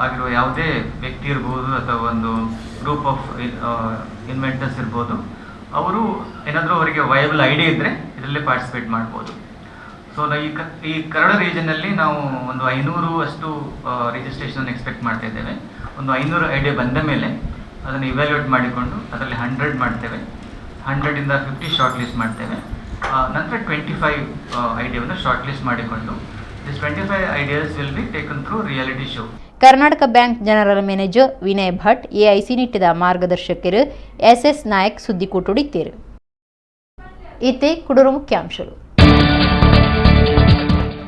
Speaker 12: ಆಗಿರುವ ಯಾವುದೇ ವ್ಯಕ್ತಿ ಇರ್ಬೋದು ಅಥವಾ ಒಂದು ಗ್ರೂಪ್ ಆಫ್ ಇನ್ವೆಂಟರ್ಸ್ ಇರ್ಬೋದು, ಅವರು ಏನಾದರೂ ಅವರಿಗೆ ವಯಬಲ್ ಐಡಿಯಾ ಇದ್ದರೆ ಇದರಲ್ಲಿ ಪಾರ್ಟಿಸಿಪೇಟ್ ಮಾಡ್ಬೋದು. ಸೊ ಈ ಕರಾವಳಿ ರೀಜನಲ್ಲಿ ನಾವು ಒಂದು 500 ಅಷ್ಟು ರಿಜಿಸ್ಟ್ರೇಷನ್ ಎಕ್ಸ್ಪೆಕ್ಟ್ ಮಾಡ್ತಾ ಇದ್ದೇವೆ. ಒಂದು 500 ಐಡಿಯಾ ಬಂದ ಮೇಲೆ ಅದನ್ನು ಇವ್ಯಾಲ್ಯೂಯೇಟ್ ಮಾಡಿಕೊಂಡು ಅದರಲ್ಲಿ 100 ಮಾಡ್ತೇವೆ. 100ಇಂದ 50 ಶಾರ್ಟ್ ಲಿಸ್ಟ್ ಮಾಡ್ತೇವೆ. ನಂತರ 25 ಐಡಿಯಾವನ್ನು ಶಾರ್ಟ್ ಲಿಸ್ಟ್ ಮಾಡಿಕೊಂಡು ದಿಸ್ 25 ideas will be taken through reality show.
Speaker 1: Karnataka bank general manager Vinay Bhat, AIC ನಿಟ್ಟಿದ ಮಾರ್ಗದರ್ಶಕರು ಎಸ್ಎಸ್ ನಾಯಕ್ ಸುದ್ದಿ ಕೂಟುಡಿತ್ತೇರು. ಇತ್ತೆ ಕುಡೂರು ಮುಖ್ಯಾಂಶಗಳು.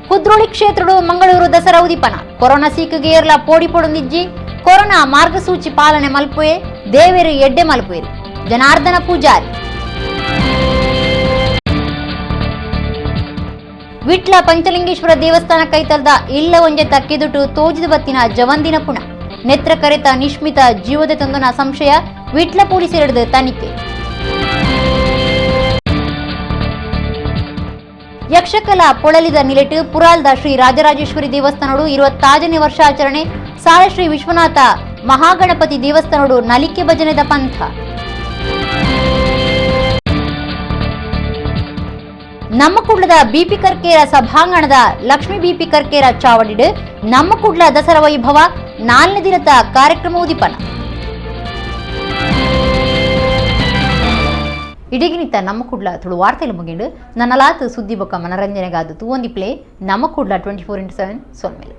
Speaker 1: ಕುದ್ರೋಳಿ ಕ್ಷೇತ್ರಡು ಮಂಗಳೂರು ದಸರಾ ಉದಿಪನ ಕೊರೋನಾ ಸೀಕಿಗೆ ಏರ್ಲ ಪೋಡಿ ಪೊಡೊಂದಿಜ್ಜಿ ಕೊರೋನಾ ಮಾರ್ಗಸೂಚಿ ಪಾಲನೆ ಮಲ್ಪುವೆ ದೇವೇರು ಎಡ್ಡೆ ಮಲ್ಪುವೆರು ಜನಾರ್ದನ ಪೂಜಾರಿ. ವಿಟ್ಲ ಪಂಚಲಿಂಗೇಶ್ವರ ದೇವಸ್ಥಾನ ಕೈತಲ್ದ ಇಲ್ಲ ಒಂಜೆ ತಕ್ಕಿದುಟು ತೋಜಿದ ಬತ್ತಿನ ಜವಂದಿನ ಪುಣ ನೆತ್ರ ಕರೆತ ನಿಶ್ಮಿತ ಜೀವದ ತಂದನ ಸಂಶಯ ವಿಟ್ಲ ಪೊಲೀಸರಿಡ್ದು ತನಿಖೆ. ಯಕ್ಷಕಲಾ ಪೊಳಲಿದ ನಿಲೆಟ್ಟು ಪುರಾಲ್ದ ಶ್ರೀ ರಾಜರಾಜೇಶ್ವರಿ ದೇವಸ್ಥಾನಡು 20ನೇ ವರ್ಷಾಚರಣೆ ಸಾಳೆ ಶ್ರೀ ವಿಶ್ವನಾಥ ಮಹಾಗಣಪತಿ ದೇವಸ್ಥಾನಡು ನಲಿಕೆ ಭಜನೆದ ಪಂಥ. ನಮ್ಮ ಕುಡ್ಲದ ಬಿಪಿ ಕರ್ಕೇರ ಸಭಾಂಗಣದ ಲಕ್ಷ್ಮೀ ಬಿಪಿ ಕರ್ಕೇರ ಚಾವಡಿಡು ನಮ್ಮ ಕುಡ್ಲ ದಸರಾ ವೈಭವ 4ನೇ ದಿನದ ಕಾರ್ಯಕ್ರಮ ಉದಿಪನ. ಇಡೀಗಿನಿತ ನಮ್ಮ ಕುಡ್ಲ ತುಳು ವಾರ್ತೆಲು ಮುಗಿಂಡು ನನ್ನಲಾತು ಸುದ್ದಿ ಬೊಕ್ಕ ಮನರಂಜನೆಗಾದು ತೂವೊಂದಿ ಪ್ಲೇ ನಮ್ಮ ಕುಡ್ಲ 24x7 ಸೊಲ್ಮೇಲೆ.